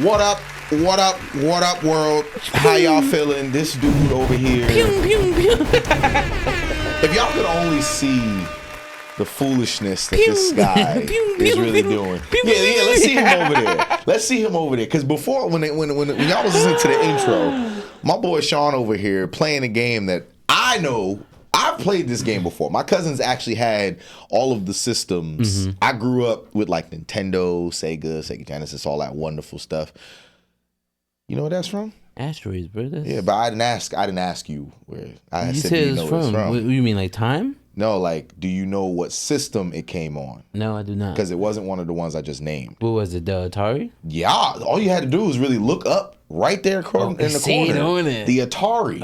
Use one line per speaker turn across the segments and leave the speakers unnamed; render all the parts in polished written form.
What up? What up? What up, world? How y'all feeling? This dude over here. If y'all could only see the foolishness that this guy is really doing. Yeah, let's see him over there. Let's see him over there. Because before, when y'all was listening to the intro, my boy Sean over here playing a game that I know. I've played this game before. My cousins actually had all of the systems. Mm-hmm. I grew up with like Nintendo, Sega Genesis, all that wonderful stuff. You know where that's from?
Asteroids, bro.
Yeah, but I didn't ask you where. I
you
said
said
you know where it's from.
What, you mean like time?
No, like, do you know what system it came on?
No, I do not.
Because it wasn't one of the ones I just named.
What was it, the Atari?
Yeah, all you had to do was really look up right there in the corner. The Atari.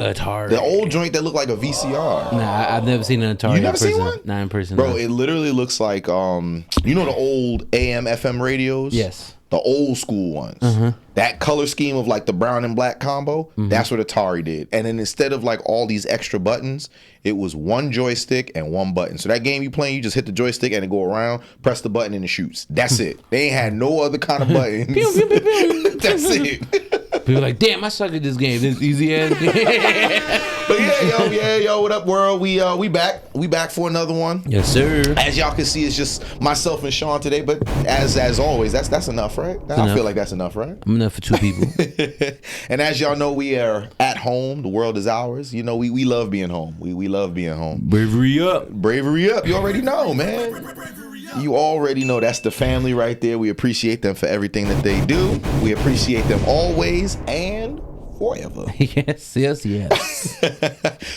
The old joint that looked like a VCR.
Nah, I've never seen an Atari.
You never seen one?
Not in person.
Bro, it literally looks like, you know the old AM, FM radios?
Yes.
The old school ones. Uh-huh. That color scheme of like the brown and black combo, that's what Atari did. And then instead of like all these extra buttons, it was one joystick and one button. So that game you playing, you just hit the joystick and it go around, press the button and it shoots. That's it. They ain't had no other kind of buttons. That's it.
People like, damn, I suck at this game. This easy ass game.
But yo, what up, world? We back for another one.
Yes, sir.
As y'all can see, it's just myself and Sean today. But as always, that's enough, right? I feel like that's enough, right?
I'm enough for two people.
And as y'all know, we are at home. The world is ours. You know, we love being home. We love being home.
Bravery up.
Bravery up. You already know, man. You already know that's the family right there. We appreciate them for everything that they do. We appreciate them always and forever.
Yes.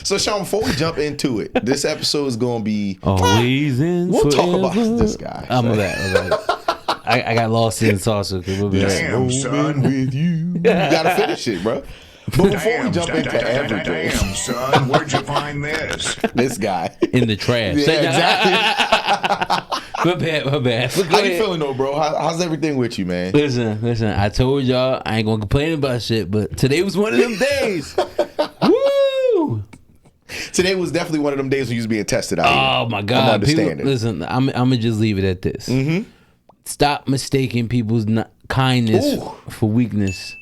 So, Sean, before we jump into it, this episode is going to be
always in
we'll
forever.
Talk about this guy.
I'm back. I got lost in salsa.
Damn, son, with you. You got to finish it, bro. But before we jump into everything,
damn, son, where'd you find this?
This guy
in the trash.
Yeah, exactly.
My bad.
How you feeling though, bro? How's everything with you, man?
Listen. I told y'all I ain't gonna complain about shit, but today was one of them days. Woo!
Today was definitely one of them days when you was being tested out.
Oh my God!
I'm understanding.
Listen, I'm gonna just leave it at this. Mm-hmm. Stop mistaking people's kindness for weakness.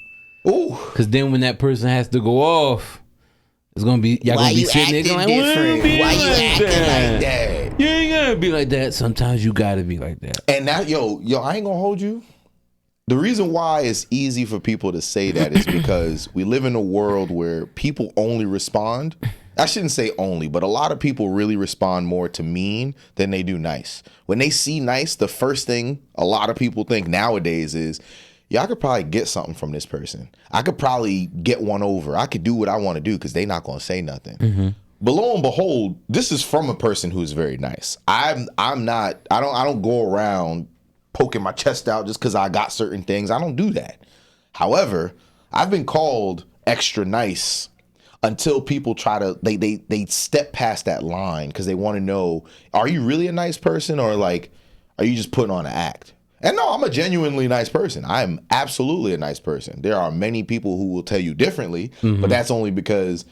Ooh. Because then when that person has to go off, it's gonna be y'all gonna be sitting there going, why you acting like that? You ain't gotta be like that. Sometimes you gotta be like that.
And now, yo, I ain't gonna hold you. The reason why it's easy for people to say that is because we live in a world where people only respond. I shouldn't say only, but a lot of people really respond more to mean than they do nice. When they see nice, the first thing a lot of people think nowadays is, yeah, I could probably get something from this person. I could probably get one over. I could do what I want to do because they're not going to say nothing. Mm-hmm. But lo and behold, this is from a person who's very nice. I don't go around poking my chest out just because I got certain things. I don't do that. However, I've been called extra nice until people try to they step past that line because they want to know, are you really a nice person or like are you just putting on an act? And no, I'm a genuinely nice person. I am absolutely a nice person. There are many people who will tell you differently, but that's only because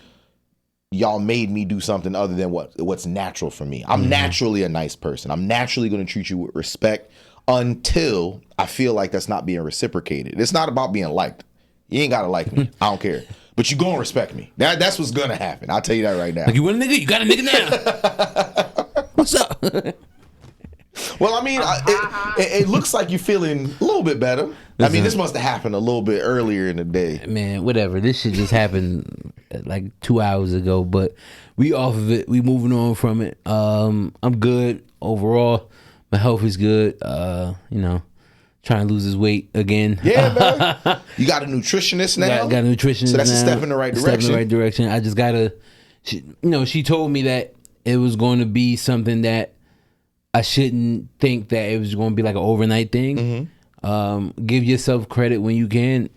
y'all made me do something other than what's natural for me. I'm naturally a nice person. I'm naturally going to treat you with respect until I feel like that's not being reciprocated. It's not about being liked. You ain't got to like me. I don't care. But you going to respect me. That's what's going to happen. I'll tell you that right now.
Like you want a nigga? You got a nigga now. What's up?
Well, I mean, it looks like you're feeling a little bit better. Listen, I mean, this must have happened a little bit earlier in the day.
Man, whatever. This shit just happened like 2 hours ago, but we off of it. We moving on from it. I'm good overall. My health is good. Trying to lose his weight again.
Yeah, man. You got a nutritionist now?
Got a nutritionist
so that's
now.
A step in the right direction.
Step in the right direction. I just gotta, she told me that it was going to be something that I shouldn't think that it was going to be like an overnight thing. Mm-hmm. Give yourself credit when you can.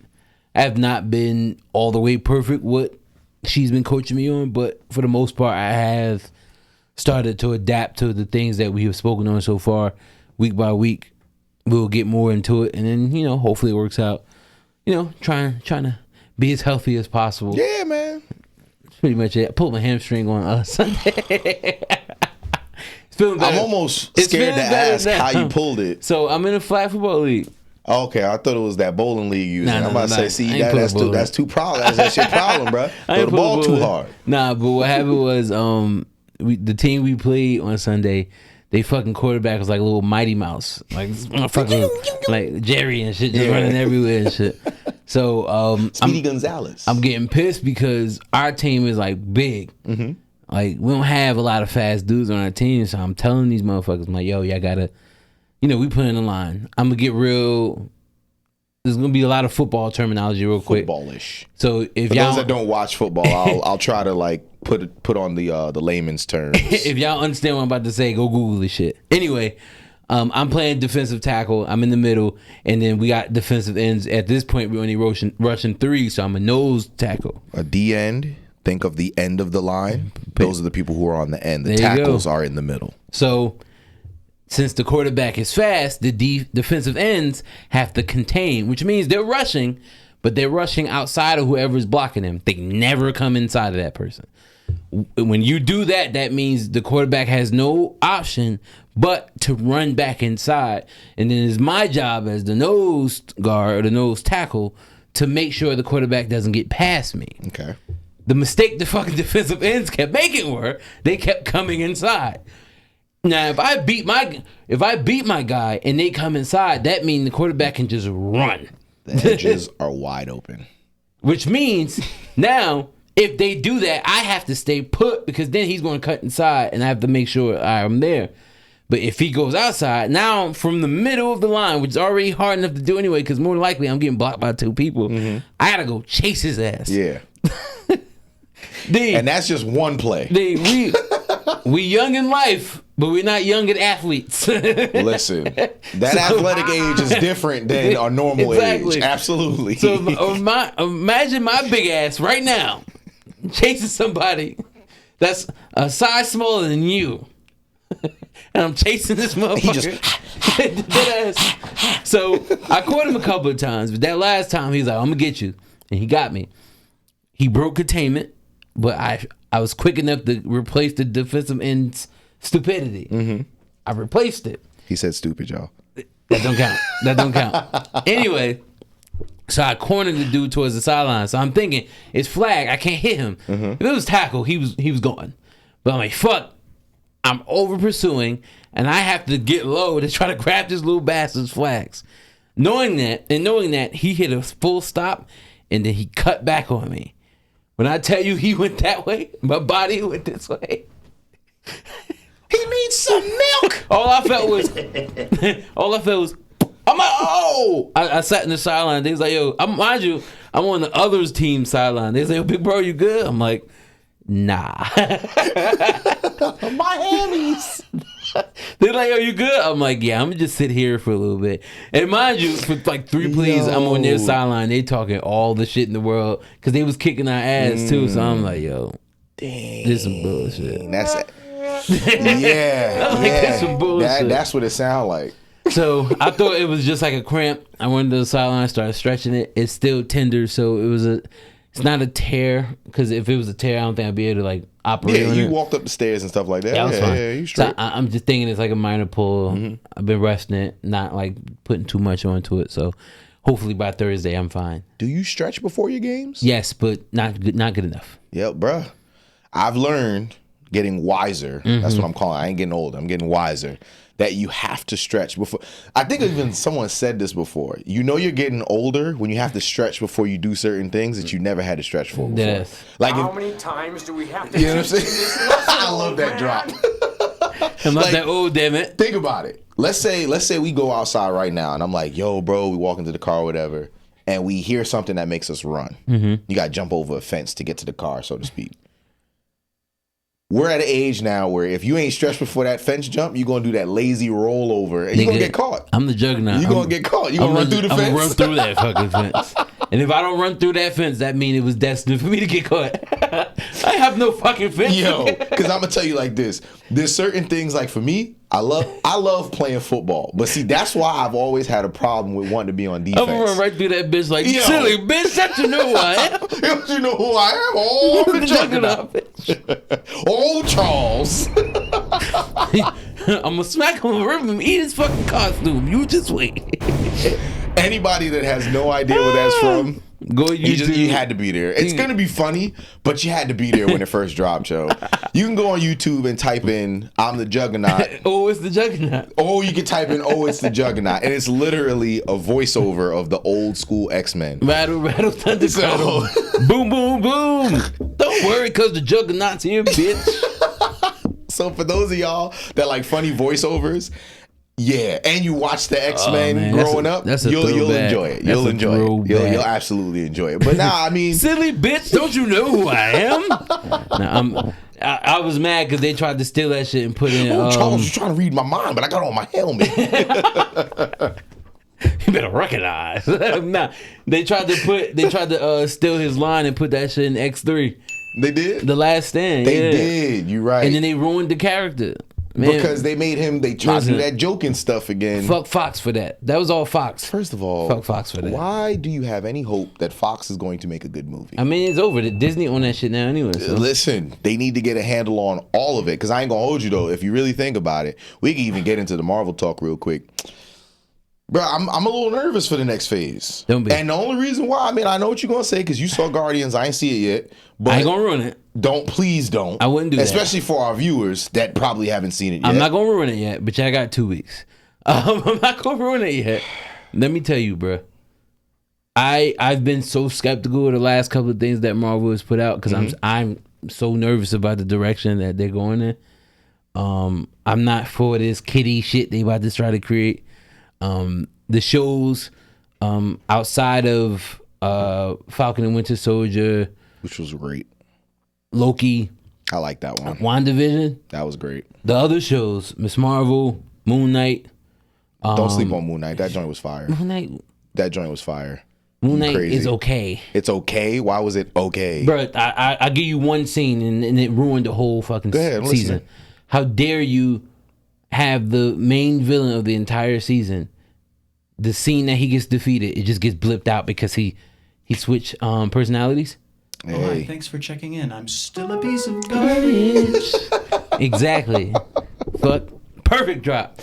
I have not been all the way perfect what she's been coaching me on, but for the most part, I have started to adapt to the things that we have spoken on so far, week by week. we'll get more into it, and then hopefully it works out. Trying to be as healthy as possible.
Yeah, man.
That's pretty much it. I pulled my hamstring on Sunday.
I'm almost scared to ask how you pulled it.
So I'm in a flag football league.
Okay, I thought it was that bowling league you was in. I'm about to say, see,
I ain't
that's too problem. That's your problem, bro. Throw the ball too hard.
Nah, but what happened was the team we played on Sunday, they fucking quarterback was like a little Mighty Mouse. Like this motherfucker like Jerry and shit, just running everywhere and shit. So
Speedy Gonzalez.
I'm getting pissed because our team is like big. Mm-hmm. Like we don't have a lot of fast dudes on our team, so I'm telling these motherfuckers, I'm like, yo, y'all gotta, we put in the line. I'm gonna get real. There's gonna be a lot of football terminology real quick.
Footballish.
So if
for
y'all
those that don't watch football, I'll try to like put on the layman's terms.
If y'all understand what I'm about to say, go Google this shit. Anyway, I'm playing defensive tackle. I'm in the middle, and then we got defensive ends. At this point, we're only rushing 3, so I'm a nose tackle.
A D end. Think of the end of the line. Those are the people who are on the end. The
there
tackles are in the middle.
So, since the quarterback is fast, the defensive ends have to contain, which means they're rushing, but they're rushing outside of whoever's blocking them. They never come inside of that person. When you do that, that means the quarterback has no option but to run back inside. And then it's my job as the nose guard or the nose tackle to make sure the quarterback doesn't get past me.
Okay.
The mistake the fucking defensive ends kept making were they kept coming inside. Now, if I beat my guy and they come inside, that means the quarterback can just run.
The edges are wide open.
Which means now, if they do that, I have to stay put because then he's going to cut inside and I have to make sure I'm there. But if he goes outside, now from the middle of the line, which is already hard enough to do anyway, because more than likely I'm getting blocked by 2 people, I got to go chase his ass.
Yeah. And that's just one play.
We young in life, but we're not young at athletes.
Listen, that athletic age is different than our normal age. Absolutely.
So imagine my big ass right now chasing somebody that's a size smaller than you. And I'm chasing this motherfucker. So I caught him a couple of times, but that last time he's like, I'm going to get you. And he got me. He broke containment, but I was quick enough to replace the defensive end's stupidity. Mm-hmm. I replaced it.
He said stupid, y'all.
That don't count. Anyway, so I cornered the dude towards the sideline. So I'm thinking, it's flag. I can't hit him. Mm-hmm. If it was tackle, he was gone. But I'm like, fuck. I'm over pursuing, and I have to get low to try to grab this little bastard's flags. Knowing that, he hit a full stop, and then he cut back on me. When I tell you he went that way, my body went this way.
He needs some milk.
All I felt was, I'm like, oh! I sat in the sideline. They was like, yo, mind you, I'm on the other's team sideline. They say, yo, big bro, you good? I'm like, nah.
My hammies.
They're like, yo, you good? I'm like, yeah, I'm gonna just sit here for a little bit. And mind you, for like 3 plays, I'm on their sideline. They talking all the shit in the world because they was kicking our ass too. So I'm like, yo,
dang,
this some bullshit.
That's it. Yeah,
I'm like, this some bullshit.
That's what it sound like.
So I thought it was just like a cramp. I went to the sideline, started stretching it. It's still tender, so it's not a tear, because if it was a tear, I don't think I'd be able to like operate on it.
Yeah, you walked up the stairs and stuff like that.
Yeah, I was fine.
Yeah, you straight.
So I'm just thinking it's like a minor pull. Mm-hmm. I've been resting it, not like putting too much onto it. So hopefully by Thursday I'm fine.
Do you stretch before your games?
Yes, but not good enough.
Yep, bruh. I've learned, getting wiser. Mm-hmm. That's what I'm calling it. I ain't getting older. I'm getting wiser. That you have to stretch before. I think even someone said this before. You know you're getting older when you have to stretch before you do certain things that you never had to stretch for before.
Yes.
Like
how many times do we have to?
You know what I'm saying? I love that drop.
I'm not that old, damn it.
Think about it. Let's say we go outside right now, and I'm like, yo, bro, we walk into the car or whatever, and we hear something that makes us run. Mm-hmm. You got to jump over a fence to get to the car, so to speak. We're at an age now where if you ain't stretched before that fence jump, you're going to do that lazy rollover and you're going to get caught.
I'm the juggernaut.
You're going to get caught. You're going to run through the fence.
I'm going to run through that fucking fence. And if I don't run through that fence, that means it was destined for me to get caught. I have no fucking fence.
Yo, because I'm gonna tell you like this. There's certain things like for me, I love playing football. But see, that's why I've always had a problem with wanting to be on defense.
I'm gonna run right through that bitch like, silly bitch, that you know who I am.
Don't you know who I am? Oh, I'm the juggernaut. Oh, Charles.
I'm gonna smack him, rip him, eat his fucking costume. You just wait.
Anybody that has no idea where that's from,
go YouTube.
You had to be there. It's gonna be funny, but you had to be there when it first dropped, Joe. You can go on YouTube and type in "I'm the Juggernaut."
Oh, it's the Juggernaut.
Oh, you can type in "Oh, it's the Juggernaut," and it's literally a voiceover of the old school X-Men.
Rattle, rattle, thunder,
So-
boom, boom, boom. Don't worry, cause the Juggernaut's here, bitch.
So for those of y'all that like funny voiceovers, yeah, and you watch the X-Men
man,
growing up, you'll enjoy it. You'll enjoy it. You'll absolutely enjoy it. But nah, I mean,
silly bitch, don't you know who I am? Nah, I was mad because they tried to steal that shit and put in.
Charles was trying to read my mind, but I got on my helmet.
You better recognize. Nah, they tried to steal his line and put that shit in X3.
They did?
The Last Stand.
They did. You're right.
And then they ruined the character. Man,
because they made him, they tried to do that joking stuff again.
Fuck Fox for that. That was all Fox.
First of all,
fuck Fox for that.
Why do you have any hope that Fox is going to make a good movie?
I mean, it's over. Disney own that shit now anyway. So.
Listen, they need to get a handle on all of it. Because I ain't going to hold you, though. If you really think about it, we can even get into the Marvel talk real quick. Bro, I'm a little nervous for the next phase.
Don't be.
And the only reason why, I mean, I know what you're going to say because you saw Guardians. I ain't see it yet. But
I ain't going to ruin it.
Please don't.
I wouldn't do that.
Especially for our viewers that probably haven't seen it yet.
I'm not going to ruin it yet, but I got 2 weeks. I'm not going to ruin it yet. Let me tell you, bro. I've been so skeptical of the last couple of things that Marvel has put out because I'm so nervous about the direction that they're going in. I'm not for this kiddie shit they about to try to create. The shows outside of Falcon and Winter Soldier,
which was great.
Loki,
I like that one.
WandaVision,
that was great.
The other shows, Miss Marvel, Moon Knight.
Don't sleep on Moon Knight. That joint was fire.
Moon Knight.
That joint was fire.
Moon Knight is okay.
It's okay. Why was it okay,
bro? I give you one scene and it ruined the whole fucking season. Listen. How dare you have the main villain of the entire season? The scene that he gets defeated, it just gets blipped out because he switched personalities.
Hey.
Oh, hi, thanks for checking in. I'm still a piece of garbage.
Exactly. Fuck. Perfect drop.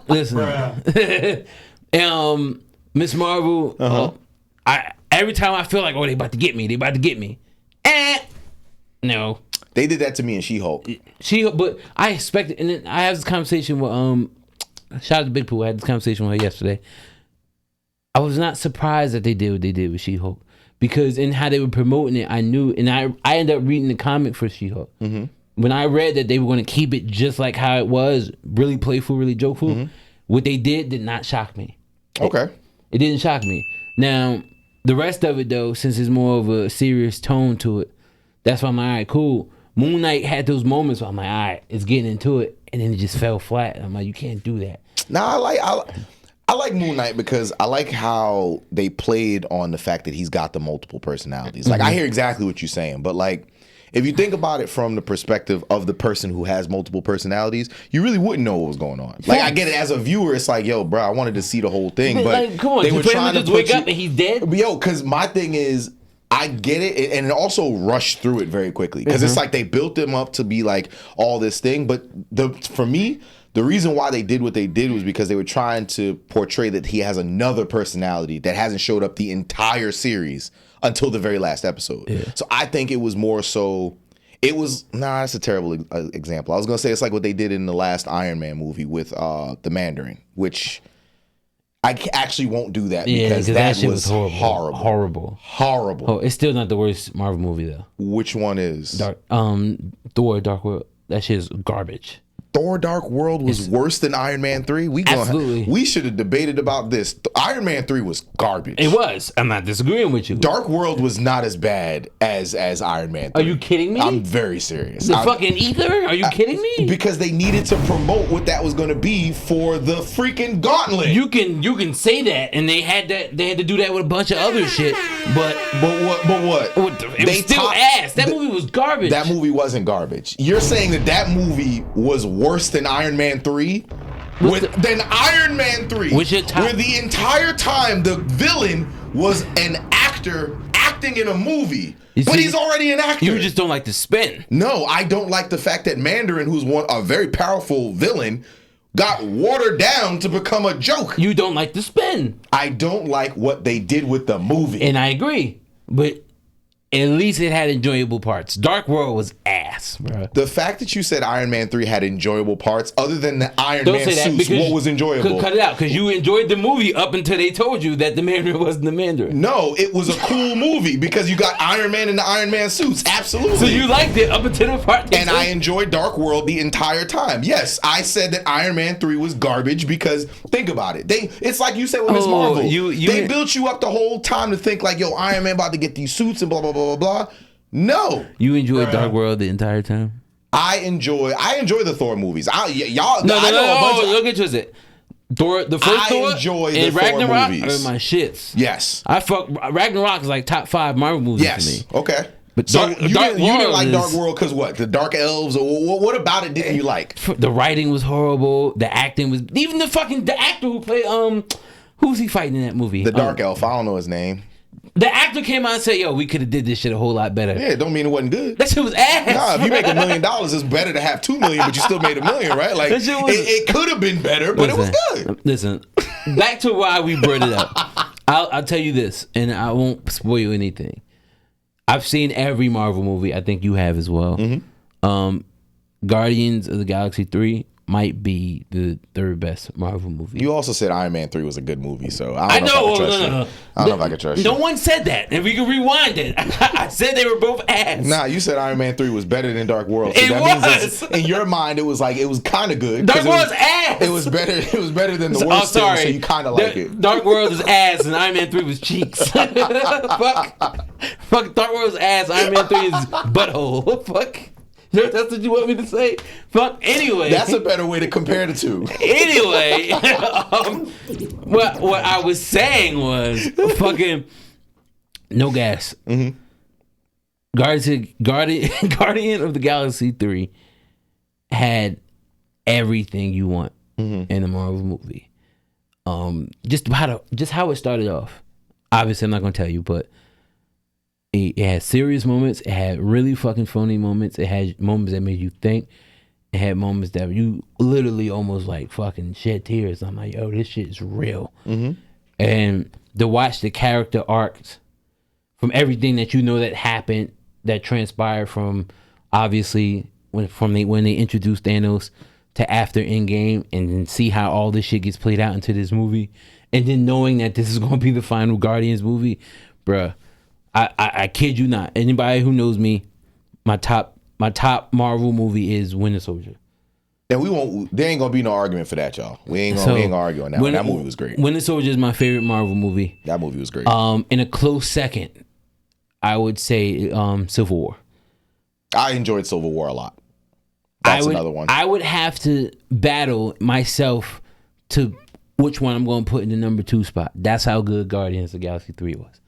Listen. Miss Marvel. Every time I feel like, oh, they about to get me. No.
They did that to me in She-Hulk.
But I expected, and then I had this conversation with shout out to Big Pooh. I had this conversation with her yesterday. I was not surprised that they did what they did with She-Hulk because in how they were promoting it, I knew, and I ended up reading the comic for She-Hulk. Mm-hmm. When I read that they were going to keep it just like how it was, really playful, really jokeful, what they did not shock me.
Okay.
It didn't shock me. Now, the rest of it though, since it's more of a serious tone to it, that's why I'm like, all right, cool. Moon Knight had those moments where I'm like, all right, it's getting into it, and then it just fell flat. I'm like, you can't do that.
Now I like Moon Knight because I like how they played on the fact that he's got the multiple personalities. Like I hear exactly what you're saying, but like if you think about it from the perspective of the person who has multiple personalities, you really wouldn't know what was going on. Like I get it as a viewer, it's like, yo, bro, I wanted to see the whole thing, but
like, come on,
they were trying to
just wake up and he's dead.
Yo, because my thing is, I get it, and it also rushed through it very quickly because it's like they built them up to be like all this thing. But for me, the reason why they did what they did was because they were trying to portray that he has another personality that hasn't showed up the entire series until the very last episode. Yeah. So I think it was more so. It was that's a terrible example. I was gonna say it's like what they did in the last Iron Man movie with the Mandarin, which. I actually won't do that because that shit was horrible. Oh,
it's still not the worst Marvel movie though.
Which one is?
Thor: Dark World. That shit is garbage.
Thor: Dark World was worse than Iron Man 3?
Absolutely.
We should have debated about this. Iron Man 3 was garbage.
It was. I'm not disagreeing with you.
Dark World was not as bad as Iron Man 3.
Are you kidding me?
I'm very serious.
The fucking ether? Are you kidding me?
Because they needed to promote what that was going to be for the freaking gauntlet.
You can say that, and they had to do that with a bunch of other shit. But
what?
It was still ass. That movie was garbage.
That movie wasn't garbage. You're saying that movie was worse than Iron Man 3? Than Iron Man 3, where the entire time the villain was an actor acting in a movie, but he's already an actor.
You just don't like the spin.
No, I don't like the fact that Mandarin, who's a very powerful villain, got watered down to become a joke.
You don't like the spin.
I don't like what they did with the movie.
And I agree, but at least it had enjoyable parts. Dark World was ass, bro.
The fact that you said Iron Man 3 had enjoyable parts, other than the Iron Man suits, what was enjoyable?
Cut it out, because you enjoyed the movie up until they told you that the Mandarin wasn't the Mandarin.
No, it was a cool movie because you got Iron Man in the Iron Man suits. Absolutely.
So you liked it up until the part.
And I enjoyed Dark World the entire time. Yes, I said that Iron Man 3 was garbage because, think about it. It's like you said with Ms. Marvel. They built you up the whole time to think like, yo, Iron Man about to get these suits and blah, blah, blah, blah, blah. No.
You enjoyed Dark World the entire time?
I enjoy the Thor movies.
Look at it. Thor, the first Thor,
enjoy
and
the Thor
Ragnarok
movies.
are my shits.
Yes.
Ragnarok is like top 5 Marvel movies for me.
Okay.
But
so you didn't like Dark
is,
World because what? The Dark Elves? Or what about it didn't you like?
The writing was horrible. The acting was... Even the actor who played... Who's he fighting in that movie?
The Dark Elf. I don't know his name.
The actor came out and said, yo, we could have did this shit a whole lot better.
Yeah, it don't mean it wasn't good.
That shit was ass.
Nah, if you make $1 million, it's better to have $2 million, but you still made $1 million, right? Like, it could have been better, but it was good.
Listen, back to why we brought it up. I'll tell you this, and I won't spoil anything. I've seen every Marvel movie. I think you have as well. Mm-hmm. Guardians of the Galaxy 3 might be the 3rd best Marvel movie.
You also said Iron Man 3 was a good movie, so I don't know if I can trust you. I don't know if I can trust you.
No one said that, and we can rewind it. I said they were both ass.
Nah, you said Iron Man 3 was better than Dark World.
So that
means in your mind, it was kind of good.
Dark World's ass.
It was better than the worst thing, so you kind of like it.
Dark World is ass, and Iron Man 3 was cheeks. Fuck, Dark World's ass. Iron Man 3 is butthole. Fuck. That's what you want me to say? Fuck. Anyway,
that's a better way to compare the two.
Anyway, what I was saying was fucking no gas. Mm-hmm. Guardian of the Galaxy 3 had everything you want in a Marvel movie. Just how it started off. Obviously, I'm not gonna tell you, but. It had serious moments. It had really fucking funny moments. It had moments that made you think. It had moments that you literally almost like fucking shed tears. I'm like, yo, this shit is real. Mm-hmm. And to watch the character arcs from everything that you know that happened, that transpired from obviously when they introduced Thanos to after Endgame, and then see how all this shit gets played out into this movie, and then knowing that this is going to be the final Guardians movie, bruh. I kid you not. Anybody who knows me, my top Marvel movie is Winter Soldier.
And there ain't gonna be no argument for that, y'all. We ain't gonna argue on that one. That movie was great.
Winter Soldier is my favorite Marvel movie.
That movie was great.
In a close second, I would say Civil War.
I enjoyed Civil War a lot. That's another one.
I would have to battle myself to which one I'm gonna put in the number 2 spot. That's how good Guardians of the Galaxy 3 was.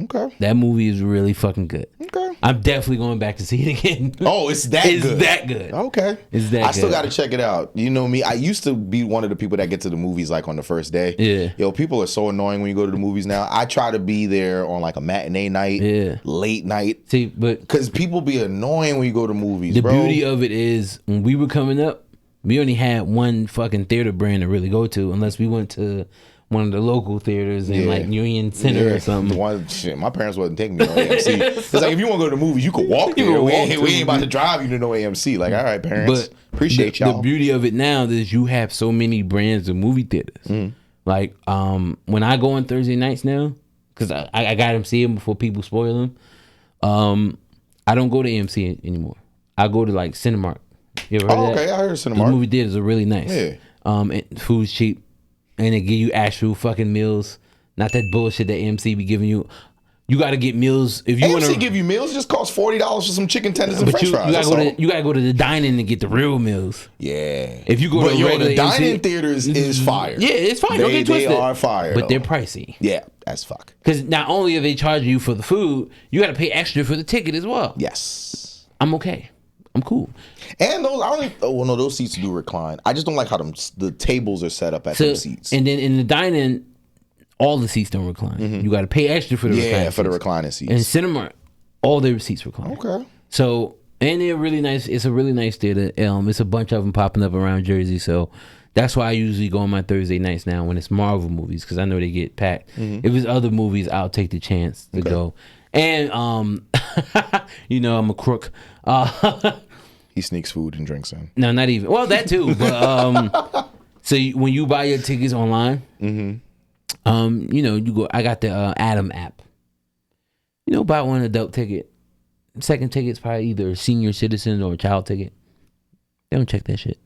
Okay.
That movie is really fucking good.
Okay.
I'm definitely going back to see it again.
Oh, it's that good.
It's that good.
Okay.
It's that good.
I still got to check it out. You know me, I used to be one of the people that get to the movies like on the first day.
Yeah.
Yo, people are so annoying when you go to the movies now. I try to be there on like a matinee night, late night.
See, but
because people be annoying when you go to movies,
the
bro.
beauty of it is when we were coming up, we only had one fucking theater brand to really go to unless we went to one of the local theaters in like Union Center or something.
My parents wasn't taking me to AMC. It's like if you want to go to the movies, you could walk there. We ain't about to drive you to no AMC. Like, all right, parents, appreciate y'all.
The beauty of it now is you have so many brands of movie theaters. Like when I go on Thursday nights now, because I got them see them before people spoil them. I don't go to AMC anymore. I go to like Cinemark. You ever heard
Oh,
of that?
okay, I heard
Those
Cinemark.
movie theaters are really nice.
Yeah.
And food's cheap, and they give you actual fucking meals, not that bullshit that AMC be giving you. You got to get meals if you want
AMC
to
give you meals. It just costs $40 for some chicken tenders and
But
French fries.
you gotta go to the dining to get the real meals.
Yeah.
If you go
but
to
yo,
regular
the dining
AMC
theaters is fire.
Yeah, it's fine. Don't
They,
get twisted.
they are fire.
But
though.
they're pricey.
Yeah, that's fuck.
Because not only are they charging you for the food, you got to pay extra for the ticket as well.
Yes.
I'm okay. I'm cool.
And those, I don't even, oh, well, no, those seats do recline. I just don't like how the tables are set up at them seats.
And then in the dining, all the seats don't recline. You got to pay extra for the reclining
for the
seats.
reclining seats.
And Cinemark, all their seats recline.
Okay.
So, and they're really nice. It's a really nice theater. It's a bunch of them popping up around Jersey. So that's why I usually go on my Thursday nights now when it's Marvel movies, because I know they get packed. If it's other movies, I'll take the chance to go. And you know, I'm a crook.
He sneaks food and drinks in.
No, not even. Well, that too. But so when you buy your tickets online, you know, you go. I got the Atom app. You know, buy one adult ticket. Second ticket's probably either a senior citizen or a child ticket. They don't check that shit.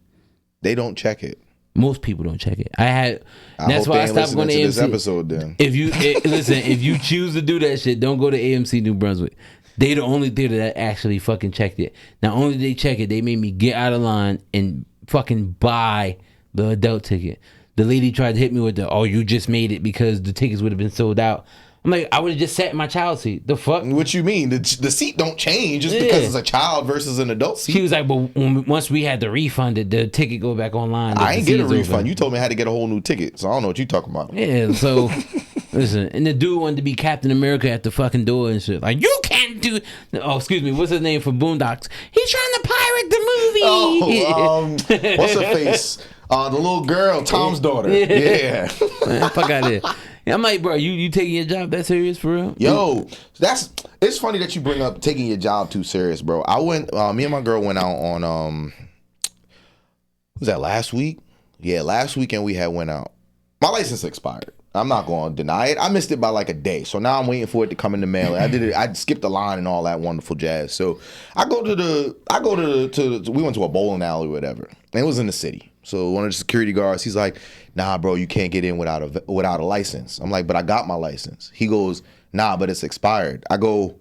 They don't check it.
Most people don't check it. That's
hope
why
they
I
ain't
stopped going to
listening
AMC.
this episode then.
If you listen, if you choose to do that shit, don't go to AMC New Brunswick. They the only theater that actually fucking checked it. Not only did they check it, they made me get out of line and fucking buy the adult ticket. The lady tried to hit me with you just made it because the tickets would have been sold out. I'm like, I would have just sat in my child seat. The fuck?
What you mean? The seat don't change just because it's a child versus an adult seat.
She was like, but once we had to refund it, the ticket go back online.
I ain't get a refund.
Over.
You told me I had to get a whole new ticket, so I don't know what you talking about.
Yeah, so listen, and the dude wanted to be Captain America at the fucking door and shit. Like, you can't do. Oh, excuse me, what's his name for Boondocks? He's trying to pirate the movie.
What's her face? The little girl, Tom's daughter. Yeah.
Man, fuck out of here. I'm like, bro, you taking your job that serious for real?
Yo, it's funny that you bring up taking your job too serious, bro. I went, me and my girl went out on was that last week? Yeah, last weekend we had went out. My license expired. I'm not going to deny it. I missed it by like a day, so now I'm waiting for it to come in the mail. I did it. I skipped the line and all that wonderful jazz. So we went to a bowling alley or whatever, and it was in the city. So one of the security guards, he's like, "Nah, bro, you can't get in without a license." I'm like, "But I got my license." He goes, "Nah, but it's expired." I go,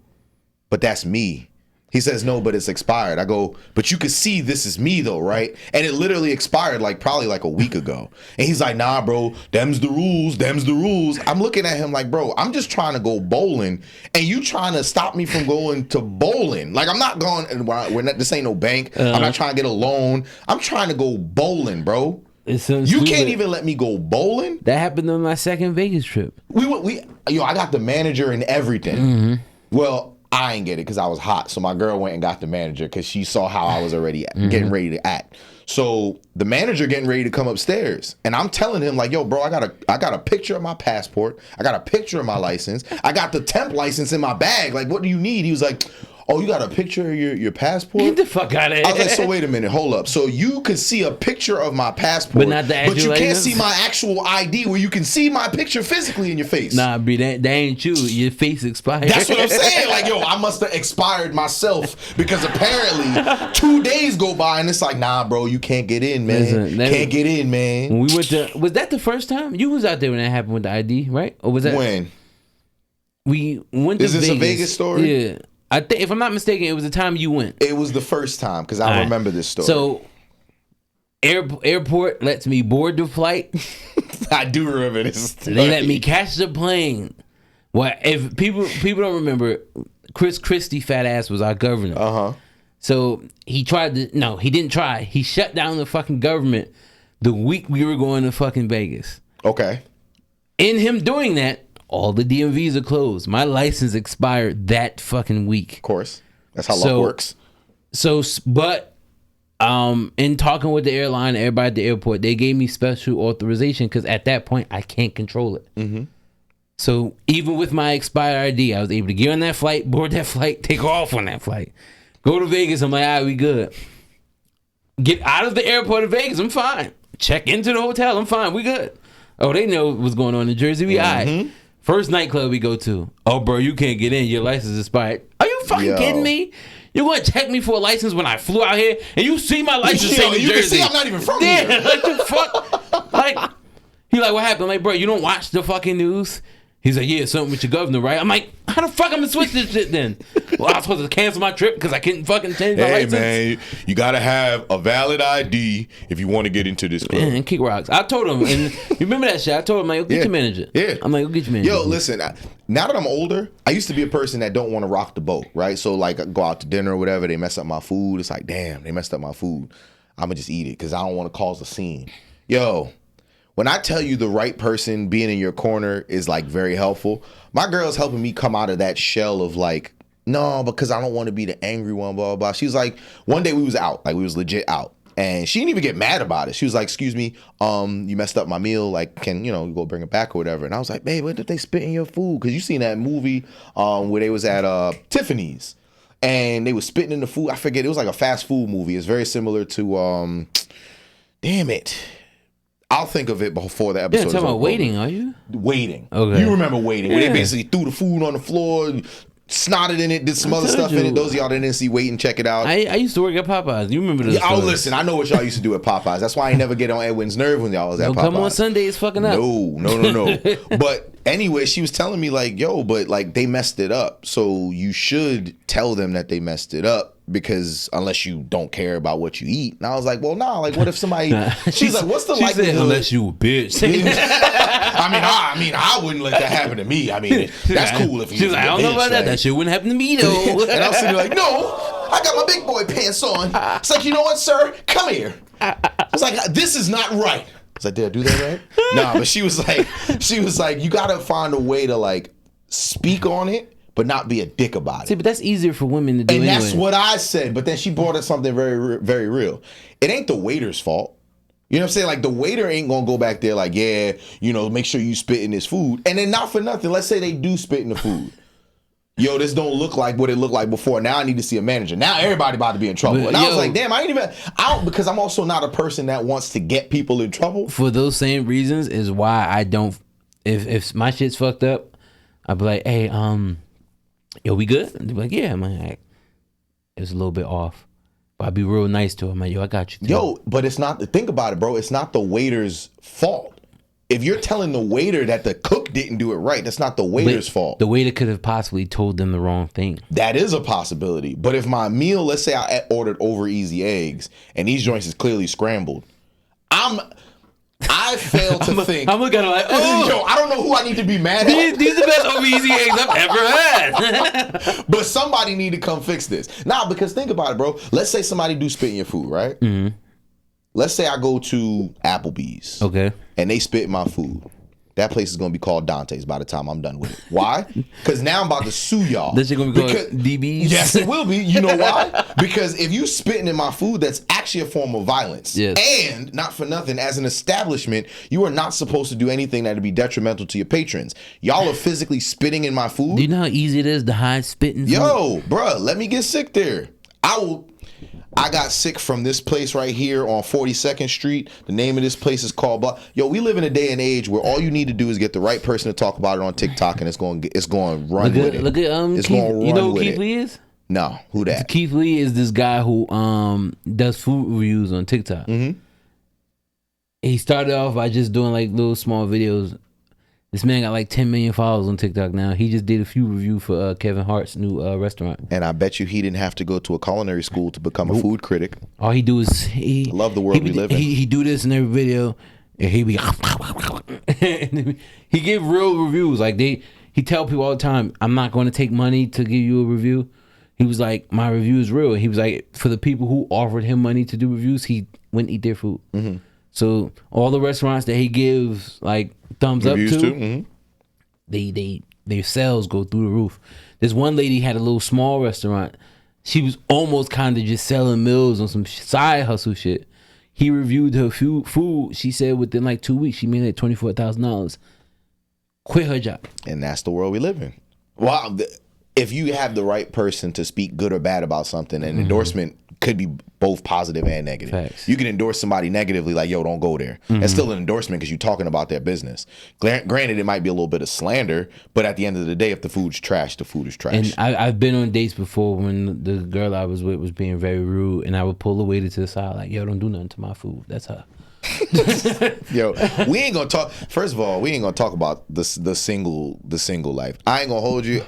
"But that's me." He says, "No, but it's expired." I go, "But you can see this is me though, right?" And it literally expired probably a week ago. And he's like, "Nah, bro, them's the rules, them's the rules." I'm looking at him like, bro, I'm just trying to go bowling, and you trying to stop me from going to bowling. Like, I'm not going, this ain't no bank. I'm not trying to get a loan. I'm trying to go bowling, bro. You can't even let me go bowling?
That happened on my second Vegas trip.
I got the manager and everything. Well, I ain't get it because I was hot. So my girl went and got the manager because she saw how I was already getting ready to act. So the manager getting ready to come upstairs, and I'm telling him like, "Yo, bro, I got a picture of my passport. I got a picture of my license. I got the temp license in my bag. Like, what do you need?" He was like, "Oh, you got a picture of your passport?"
Get the fuck out of here.
I was like, "So wait a minute, hold up. So you could see a picture of my passport,
But not the actual
but you can't
license?
see my actual ID where you can see my picture physically in your face."
Nah, B, that ain't you. Your face expired.
That's what I'm saying. Like, yo, I must have expired myself because apparently 2 days go by and it's like, "Nah, bro, you can't get in, man.
Listen,
Can't get in, man."
When we went to, was that the first time? You was out there when that happened with the ID, right? Or was that
When?
we went to
Is this a Vegas story?
Yeah. I think, if I'm not mistaken, it was the time you went.
It was the first time because I
All right.
remember this story.
So, airport lets me board the flight.
I do remember this story.
They let me catch the plane. Well, if people don't remember, Chris Christie fat ass was our governor. So he didn't try. He shut down the fucking government the week we were going to fucking Vegas.
Okay.
In him doing that, all the DMVs are closed. My license expired that fucking week.
Of course. That's how luck works.
So, but in talking with the airline, everybody at the airport, they gave me special authorization because at that point, I can't control it. So even with my expired ID, I was able to get on that flight, board that flight, take off on that flight. Go to Vegas, I'm like, all right, we good. Get out of the airport of Vegas, I'm fine. Check into the hotel, I'm fine, we good. Oh, they know what's going on in Jersey, we all right. First nightclub we go to. Oh, bro, you can't get in. Your license is expired. Are you fucking kidding me? You gonna check me for a license when I flew out here, and you see my license say New
you can
Jersey?
see I'm not even from
Yeah,
here.
like the fuck, like he like what happened? I'm like, bro, you don't watch the fucking news? He's like, yeah, something with your governor, right? I'm like, how the fuck I'm gonna switch this shit then? Well, I was supposed to cancel my trip because I couldn't fucking change my
Hey
license.
man, you gotta have a valid ID if you want to get into this club.
And kick rocks. I told him, and you remember that shit? I told him, like, go get
Yeah.
your manager.
Yeah.
I'm like, go get your manager.
Yo, listen. Now that I'm older, I used to be a person that don't want to rock the boat, right? So like, I go out to dinner or whatever, they mess up my food. It's like, damn, they messed up my food. I'm gonna just eat it because I don't want to cause a scene. Yo, when I tell you the right person being in your corner is like very helpful, my girl's helping me come out of that shell of like, no, because I don't want to be the angry one, blah, blah, blah. She was like, one day we was out, like we was legit out. And she didn't even get mad about it. She was like, excuse me, you messed up my meal. Like, can, you go bring it back or whatever. And I was like, babe, what did they spit in your food? Because you seen that movie where they was at Tiffany's. And they was spitting in the food. I forget. It was like a fast food movie. It's very similar to, damn it. I'll think of it before the episode.
You're talking about Waiting, are you?
Waiting.
Okay.
You remember Waiting, where
Yeah.
they basically threw the food on the floor, snotted in it, did some other
told
stuff in
you.
it. Those of y'all that didn't see Waiting, check it out.
I used to work at Popeyes. You remember this?
Yeah, oh, listen, I know what y'all used to do at Popeyes. That's why I never get on Edwin's nerve when y'all was at Popeyes.
Come on Sundays, fucking up.
No. But anyway, she was telling me like, yo, but like they messed it up. So you should tell them that they messed it up because unless you don't care about what you eat. And I was like, well, nah, like what if somebody, she's like, what's the
she
likelihood?
said, unless you a bitch.
I mean, I wouldn't let that happen to me. I mean, that's cool if you.
She's like, I don't know about that.
Right?
That shit wouldn't happen to me though.
And I'm sitting there like, no, I got my big boy pants on. It's like, you know what, sir? Come here. I was like, this is not right. I was like, did I do that right? Nah, but she was like, you gotta find a way to like speak on it, but not be a dick about
See,
it.
but that's easier for women to do.
And
anyway.
that's what I said. But then she brought up something very, very real. It ain't the waiter's fault. You know what I'm saying? Like the waiter ain't gonna go back there like, yeah, make sure you spit in this food. And then not for nothing, let's say they do spit in the food. Yo, this don't look like what it looked like before. Now I need to see a manager. Now everybody about to be in trouble. And I was like, damn, I ain't even out because I'm also not a person that wants to get people in trouble.
For those same reasons is why I don't. If my shit's fucked up, I'd be like, hey, yo, we good? And they'd be like, yeah. I'm like, it's a little bit off. But I'd be real nice to him. Like, yo, I got you.
Yo, but it's not. Think about it, bro. It's not the waiter's fault. If you're telling the waiter that the cook didn't do it right, that's not the waiter's fault.
The waiter could have possibly told them the wrong thing.
That is a possibility. But if my meal, let's say I ordered over easy eggs and these joints is clearly scrambled, I fail to think.
I'm looking at it like, oh,
Yo, I don't know who I need to be mad at.
these are the best over easy eggs I've ever had.
But somebody need to come fix this. Nah, because think about it, bro. Let's say somebody do spit in your food, right? Mm-hmm. Let's say I go to Applebee's.
Okay.
And they spit in my food. That place is going to be called Dante's by the time I'm done with it. Why? Because now I'm about to sue y'all.
This shit going to be called DB's?
Yes, it will be. You know why? Because if you spitting in my food, that's actually a form of violence.
Yes.
And not for nothing, as an establishment, you are not supposed to do anything that would be detrimental to your patrons. Y'all are physically spitting in my food.
Do you know how easy it is to hide spitting?
Yo, bruh, let me get sick there. I got sick from this place right here on 42nd Street. The name of this place is called Blah. Yo, we live in a day and age where all you need to do is get the right person to talk about it on TikTok, and it's going to run with it.
Look at
it's
Keith,
going to run
you know who
with
Keith
it.
Lee is?
No, who that?
Keith Lee is this guy who does food reviews on TikTok.
Mm-hmm.
He started off by just doing like little small videos. This man got like 10 million followers on TikTok now. He just did a few reviews for Kevin Hart's new restaurant.
And I bet you he didn't have to go to a culinary school to become a food critic.
All he do is
I love the world we live in.
He do this in every video, and he be and he give real reviews. Like he tell people all the time, I'm not going to take money to give you a review. He was like, my review is real. He was like, for the people who offered him money to do reviews, he went and eat their food. Mm-hmm. So all the restaurants that he gives like thumbs
Reviews
up to,
mm-hmm.
their sales go through the roof. This one lady had a little small restaurant. She was almost kind of just selling meals on some side hustle shit. He reviewed her food. She said within like 2 weeks she made like $24,000. Quit her job.
And that's the world we live in. Well, if you have the right person to speak good or bad about something, an endorsement could be both positive and negative.
Facts.
You can endorse somebody negatively, like, yo, don't go there. It's still an endorsement because you're talking about their business. Granted, it might be a little bit of slander, but at the end of the day, if the food's trash, the food is trash.
And I've been on dates before when the girl I was with was being very rude, and I would pull the waiter to the side like, yo, don't do nothing to my food. That's her.
Yo, we ain't gonna talk. First of all, we ain't gonna talk about the single life. I ain't gonna hold you.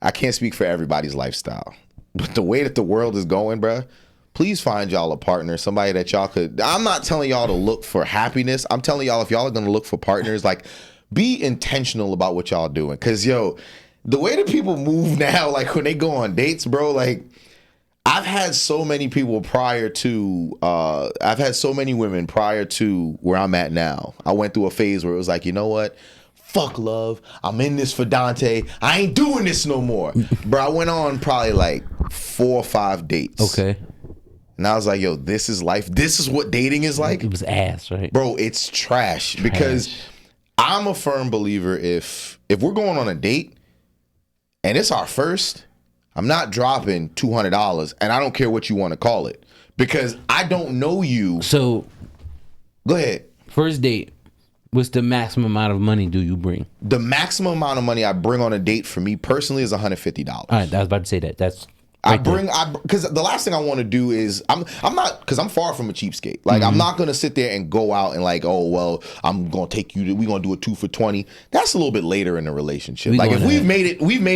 I can't speak for everybody's lifestyle, but the way that the world is going, bruh, please find y'all a partner, somebody that y'all could. I'm not telling y'all to look for happiness. I'm telling y'all, if y'all are gonna look for partners, like, be intentional about what y'all doing. Cause yo, the way that people move now, like when they go on dates, bro, like. I've had so many people prior to, I've had so many women prior to where I'm at now. I went through a phase where it was like, you know what? Fuck love. I'm in this for Dante. I ain't doing this no more. Bro, I went on probably like 4 or 5 dates.
Okay.
And I was like, yo, this is life. This is what dating is like.
It was ass, right?
Bro, it's trash. Because I'm a firm believer if we're going on a date and it's our first, I'm not dropping $200, and I don't care what you want to call it, because I don't know you.
So,
go ahead.
First date, what's the maximum amount of money do you bring?
The maximum amount of money I bring on a date for me personally is $150.
All right, I was about to say that. That's
because the last thing I want to do is I'm not, because I'm far from a cheapskate. Like, I'm not gonna sit there and go out and like, oh well, I'm gonna take you to, we're gonna do a 2 for $20. That's a little bit later in the relationship. Like, if we've made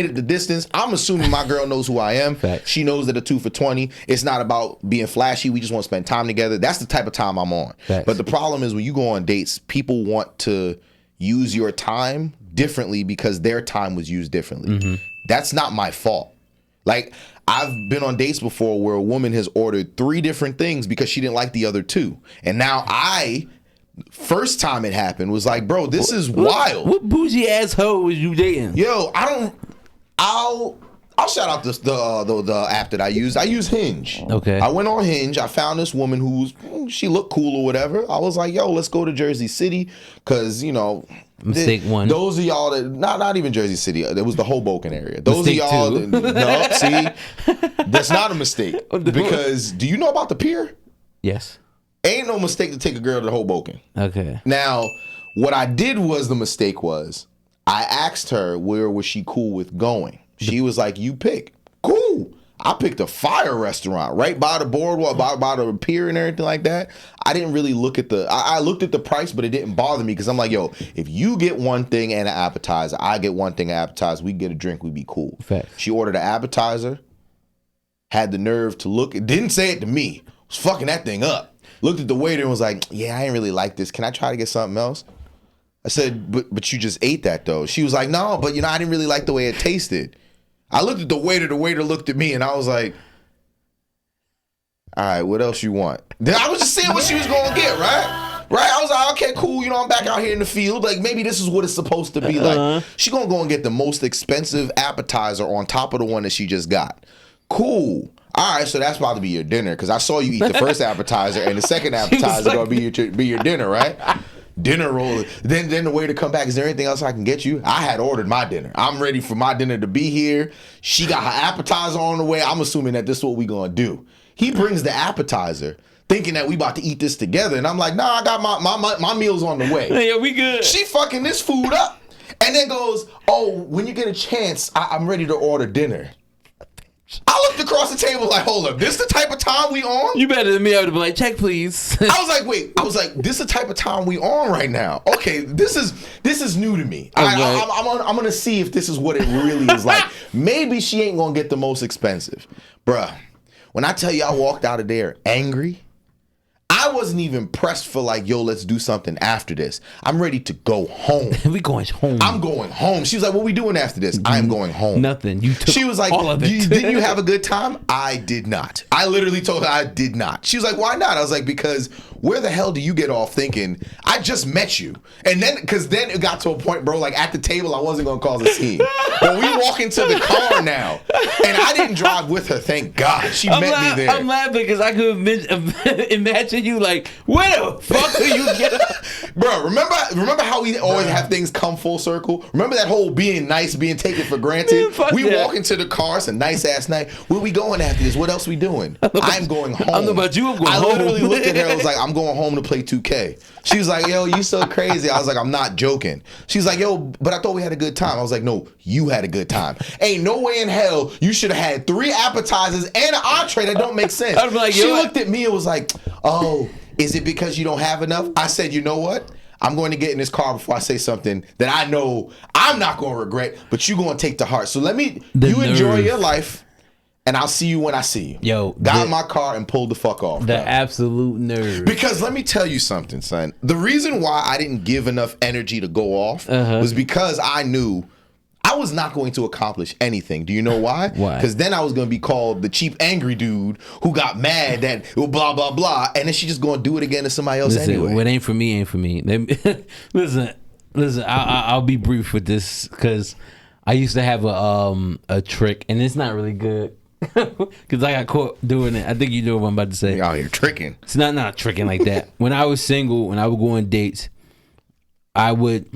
it the distance, I'm assuming my girl knows who I am.
Facts.
She knows that a 2 for $20. It's not about being flashy. We just want to spend time together. That's the type of time I'm on.
Facts.
But the problem is when you go on dates, people want to use your time differently because their time was used differently. That's not my fault. Like, I've been on dates before where a woman has ordered 3 different things because she didn't like the other 2. And now first time it happened was like, bro, this is wild.
What bougie ass hoe was you dating?
Yo, I'll shout out the app that I use. I use Hinge.
Okay.
I went on Hinge. I found this woman she looked cool or whatever. I was like, yo, let's go to Jersey City. Cause, you know,
Mistake one.
Those of y'all that not even Jersey City. It was the Hoboken area. Those
Mistake
of y'all
two.
no, see, that's not a mistake. Because do you know about the pier?
Yes.
Ain't no mistake to take a girl to Hoboken.
Okay.
Now, what I did was the mistake was I asked her where was she cool with going. She was like, you pick. Cool. I picked a fire restaurant right by the boardwalk, by the pier and everything like that. I didn't really look at I looked at the price, but it didn't bother me because I'm like, yo, if you get one thing and an appetizer, I get one thing and an appetizer, we get a drink, we be cool.
Facts.
She ordered an appetizer, had the nerve to look, didn't say it to me, was fucking that thing up. Looked at the waiter and was like, yeah, I ain't really like this. Can I try to get something else? I said, but you just ate that though. She was like, no, but I didn't really like the way it tasted. I looked at the waiter looked at me, and I was like, all right, what else you want? Then I was just seeing what she was going to get, right? I was like, okay, cool, I'm back out here in the field. Like, maybe this is what it's supposed to be like. She going to go and get the most expensive appetizer on top of the one that she just got. Cool. All right, so that's about to be your dinner, because I saw you eat the first appetizer, and the second appetizer going to be your dinner, right? Dinner roll. Then the way to come back. Is there anything else I can get you? I had ordered my dinner. I'm ready for my dinner to be here. She got her appetizer on the way. I'm assuming that this is what we gonna do. He brings the appetizer, thinking that we about to eat this together, and I'm like, nah, I got my meals on the way.
Yeah, we good.
She fucking this food up, and then goes, oh, when you get a chance, I'm ready to order dinner. I looked across the table like, hold up, this the type of time we on?
You better than me. I would have been like, check please.
I was like, wait. I was like, this is the type of time we on right now. Okay, this is new to me. I'm gonna see if this is what it really is like. Maybe she ain't gonna get the most expensive, bruh. When I tell you I walked out of there angry, I wasn't even pressed for like, yo, let's do something after this. I'm ready to go home.
We going home.
I'm going home. She was like, what we doing after this? I'm going home.
Nothing. You took
She was like,
all of it.
Didn't you have a good time? I did not. I literally told her I did not. She was like, why not? I was like, because where the hell do you get off thinking, I just met you? And then, because then it got to a point, bro, like at the table, I wasn't going to cause a scene. But we walk into the car now, and I didn't drive with her, thank God. She met me there.
I'm laughing because I could imagine you like, where the fuck do you get up?
Bro, remember how we always have things come full circle? Remember that whole being nice, being taken for granted?
Man,
we
that.
walk into the car, it's a nice ass night. Where we going after this? What else we doing? I'm going home.
I don't know about you, I'm going home.
I literally looked at her, I was like, I'm going home to play 2K. She was like, yo, you so crazy. I was like, I'm not joking. She's like, yo, but I thought we had a good time. I was like, no, you had a good time. Ain't no way in hell you should have had 3 appetizers and an entree. That don't make sense.
I'd be like,
she looked at me and was like, oh, is it because you don't have enough? I said, you know what? I'm going to get in this car before I say something that I know I'm not going to regret, but you're going to take to heart. So you enjoy your life, and I'll see you when I see you.
Yo,
got in my car and pulled the fuck off.
The absolute nerve.
Because let me tell you something, son. The reason why I didn't give enough energy to go off was because I knew I was not going to accomplish anything. Do you know why?
Why?
Because then I was going to be called the cheap, angry dude who got mad that blah, blah, blah. And then she just going to do it again to somebody else anyway.
What ain't for me, ain't for me. Listen, I'll be brief with this because I used to have a trick, and it's not really good because I got caught doing it. I think you know what I'm about to say.
You're out here tricking.
It's not tricking like that. When I was single, when I would go on dates, I would,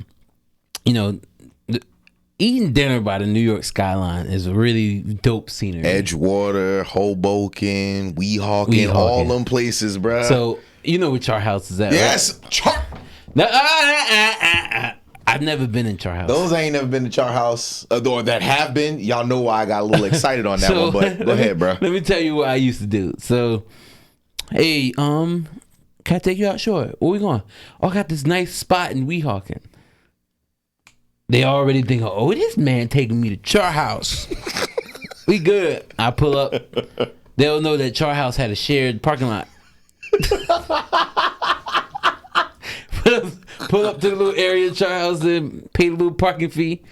eating dinner by the New York skyline is a really dope scenery.
Edgewater, Hoboken, Weehawken, all them places, bruh.
So, you know where Char House is at,
yes,
right?
Char.
No, I've never been in Char House.
Those ain't never been to Char House, or that have been. Y'all know why I got a little excited on that one, but go ahead, bro.
Let me tell you what I used to do. So, hey, can I take you out? Sure. Where we going? Oh, I got this nice spot in Weehawken. They already think, oh, this man taking me to Char House. We good. I pull up. They'll know that Char House had a shared parking lot. Pull up to the little area of Char House and pay the little parking fee.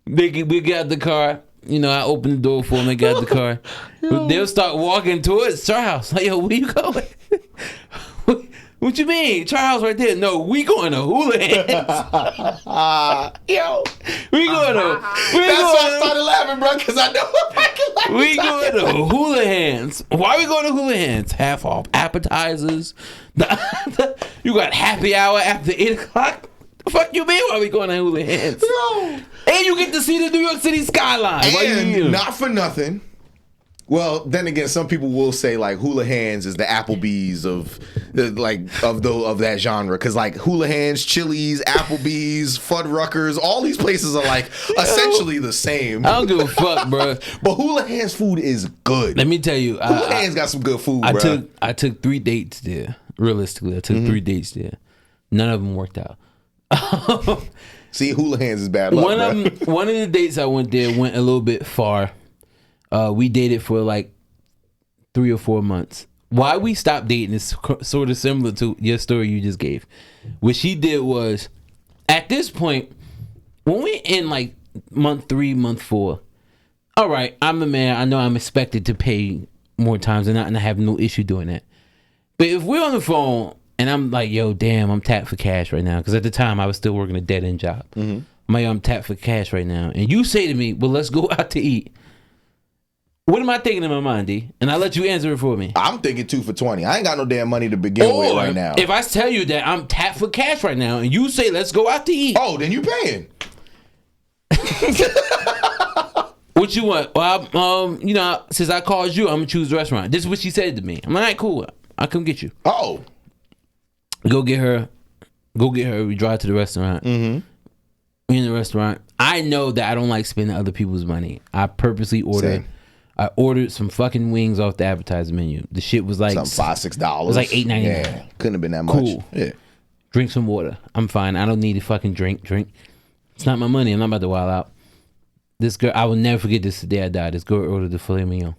We get out the car. I open the door for them. They get out the car. They'll start walking towards Char House. Like, yo, where you going? What you mean? Char House right there. No, we going to Hula Hands.
Yo,
we going to.
That's why I started laughing, bro, because I know I can laugh.
We going to Hula Hands. Why we going to Hula Hands? Half off appetizers. You got happy hour after 8 o'clock. The fuck you mean? Why we going to Hula Hands?
No.
And you get to see the New York City skyline.
And not for nothing. Well, then again, some people will say like Hula Hands is the Applebee's of that genre, because like Hula Hands, Chili's, Applebee's, Fuddruckers, all these places are like essentially the same.
I don't give a fuck, bro.
But Hula Hands food is good.
Let me tell you,
Hula Hands got some good food, bro.
I took 3 dates there. Realistically, I took 3 dates there. None of them worked out.
See, Hula Hands is bad luck,
one of the dates I went there went a little bit far. We dated for like 3 or 4 months. Why we stopped dating is sort of similar to your story you just gave. What she did was, at this point, when we're in like month 3, month 4, all right, I'm a man. I know I'm expected to pay more times than not, and I have no issue doing that. But if we're on the phone and I'm like, yo, damn, I'm tapped for cash right now, because at the time I was still working a dead end job. I'm like, I'm tapped for cash right now. And you say to me, well, let's go out to eat. What am I thinking in my mind, D? And I let you answer it for me.
I'm thinking 2 for $20. I ain't got no damn money to begin with right now.
If I tell you that I'm tapped for cash right now, and you say let's go out to eat,
oh, then you paying.
What you want? Well, since I called you, I'm gonna choose the restaurant. This is what she said to me. I'm like, all right, cool. I'll come get you.
Oh,
go get her. We drive to the restaurant. We in the restaurant. I know that I don't like spending other people's money. I purposely ordered.
Same.
I ordered some fucking wings off the appetizer menu. The shit was like
something $5-6.
It was like $8.99.
Yeah, couldn't have been that much.
Cool.
Yeah.
Drink some water. I'm fine. I don't need a fucking drink. It's not my money. I'm not about to wild out. This girl, I will never forget this the day I die. This girl ordered the filet mignon.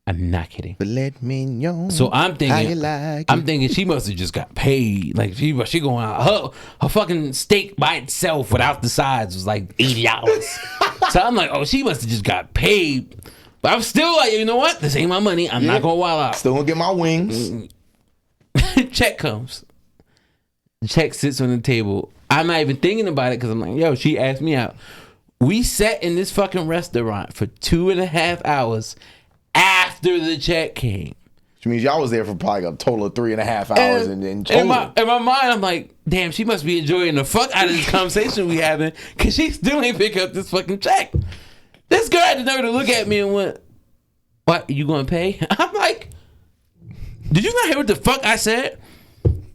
I'm not kidding.
Filet mignon.
So I'm thinking,
how you like
I'm
it?
thinking she must have just got paid. Like she going out. Her fucking steak by itself without the sides was like $80. So I'm like, oh, she must have just got paid. But I'm still like, you know what? This ain't my money. I'm not gonna wild out.
Still gonna get my wings.
check comes. The check sits on the table. I'm not even thinking about it because I'm like, yo, she asked me out. We sat in this fucking restaurant for 2.5 hours after the check came.
Which means y'all was there for probably a total of 3.5 hours in total.
In my mind, I'm like, damn, she must be enjoying the fuck out of this conversation we having because she still ain't pick up this fucking check. This girl had the nerve to look at me and went, what, you gonna pay? I'm like, did you not hear what the fuck I said?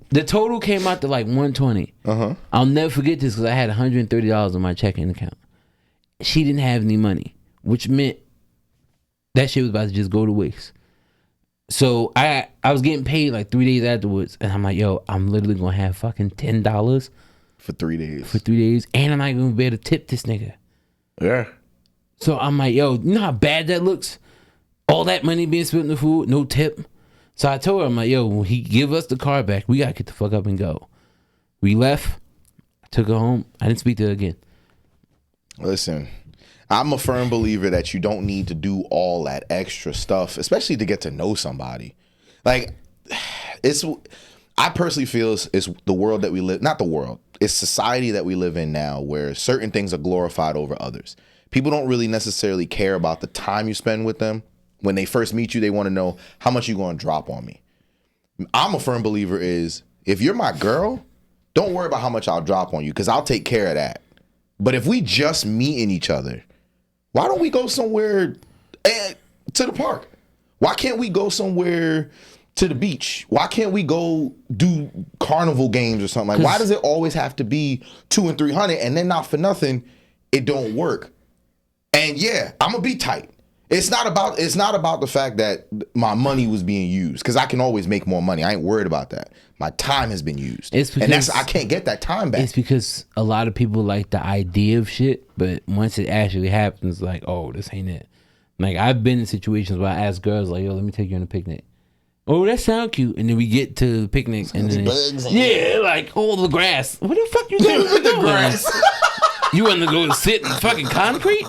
The total came out to like $120. I'll never forget this because I had $130 in my checking account. She didn't have any money, which meant that shit was about to just go to waste. So I was getting paid like 3 days afterwards, and I'm like, yo, I'm literally gonna have fucking $10
for 3 days.
For 3 days, and I'm not gonna be able to tip this nigga.
Yeah.
So I'm like, yo, you know how bad that looks? All that money being spent on the food, no tip. So I told her, I'm like, yo, when he give us the car back, we gotta get the fuck up and go. We left. I took her home. I didn't speak to her again.
Listen, I'm a firm believer that you don't need to do all that extra stuff, especially to get to know somebody. Like, I personally feel it's the world that we live, not the world, it's society that we live in now where certain things are glorified over others. People don't really necessarily care about the time you spend with them. When they first meet you, they want to know how much you going to drop on me. I'm a firm believer is if you're my girl, don't worry about how much I'll drop on you because I'll take care of that. But if we just meeting each other, why don't we go somewhere to the park? Why can't we go somewhere to the beach? Why can't we go do carnival games or something? Like, why does it always have to be $200 and $300 and then not for nothing, it don't work? And yeah, I'm gonna be tight. It's not about the fact that my money was being used because I can always make more money. I ain't worried about that. My time has been used, and I can't get that time back.
It's because a lot of people like the idea of shit, but once it actually happens, like, oh, this ain't it. Like I've been in situations where I ask girls, like, yo, let me take you on a picnic. Oh, that sound cute, and then we get to the picnic, and then like all the grass. What the fuck you doing with the grass? You want to go sit in fucking concrete?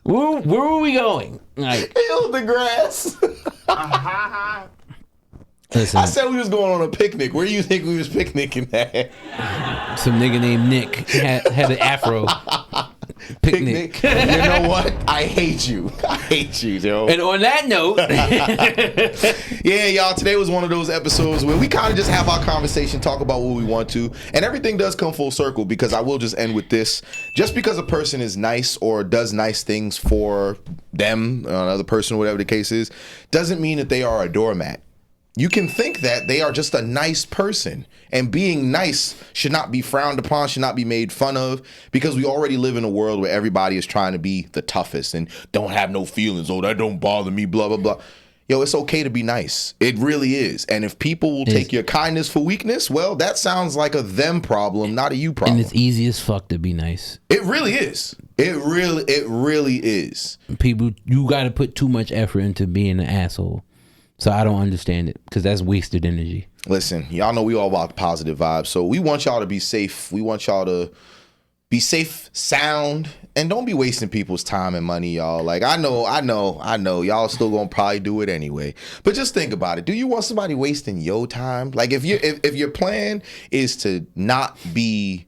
Where are we going? Like,
ew, the grass.
Listen,
I said we was going on a picnic. Where do you think we was picnicking at?
Some nigga named Nick had an afro. Picnic.
You know what? I hate you. I hate you, Joe.
And on that note,
yeah, y'all, today was one of those episodes where we kind of just have our conversation, talk about what we want to, and everything does come full circle because I will just end with this. Just because a person is nice or does nice things for them, another person, whatever the case is, doesn't mean that they are a doormat. You can think that they are just a nice person, and being nice should not be frowned upon, should not be made fun of, because we already live in a world where everybody is trying to be the toughest and don't have no feelings. Oh, that don't bother me, blah, blah, blah. Yo, it's okay to be nice. It really is. And if people will take your kindness for weakness, well, that sounds like a them problem, not a you problem.
And it's easy as fuck to be nice.
It really is. It really is.
People, you got to put too much effort into being an asshole. So I don't understand it because that's wasted energy.
Listen, y'all know we all about positive vibes. So we want y'all to be safe. We want y'all to be safe, sound, and don't be wasting people's time and money, y'all. Like, I know. Y'all still gonna probably do it anyway. But just think about it. Do you want somebody wasting your time? Like, if your plan is to not be,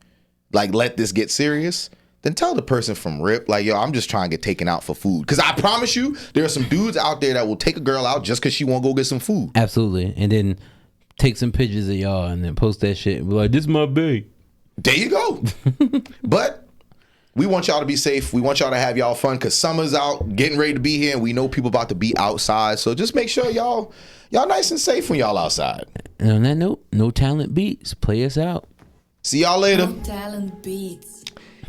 like, let this get serious, then tell the person from rip, like, yo, I'm just trying to get taken out for food. Because I promise you, there are some dudes out there that will take a girl out just because she won't go get some food.
Absolutely. And then take some pictures of y'all and then post that shit and be like, this is my bae.
There you go. But we want y'all to be safe. We want y'all to have y'all fun because summer's out, getting ready to be here, and we know people about to be outside. So just make sure y'all nice and safe when y'all outside.
And on that note, No Talent Beats. Play us out.
See y'all later.
No Talent Beats.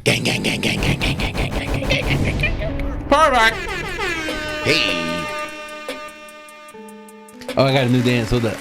Gang, gang, gang, gang, gang, gang, gang, gang, gang, gang, gang, gang, gang, gang.
Perfect.
Hey.
Oh, I got a new dance. Hold up.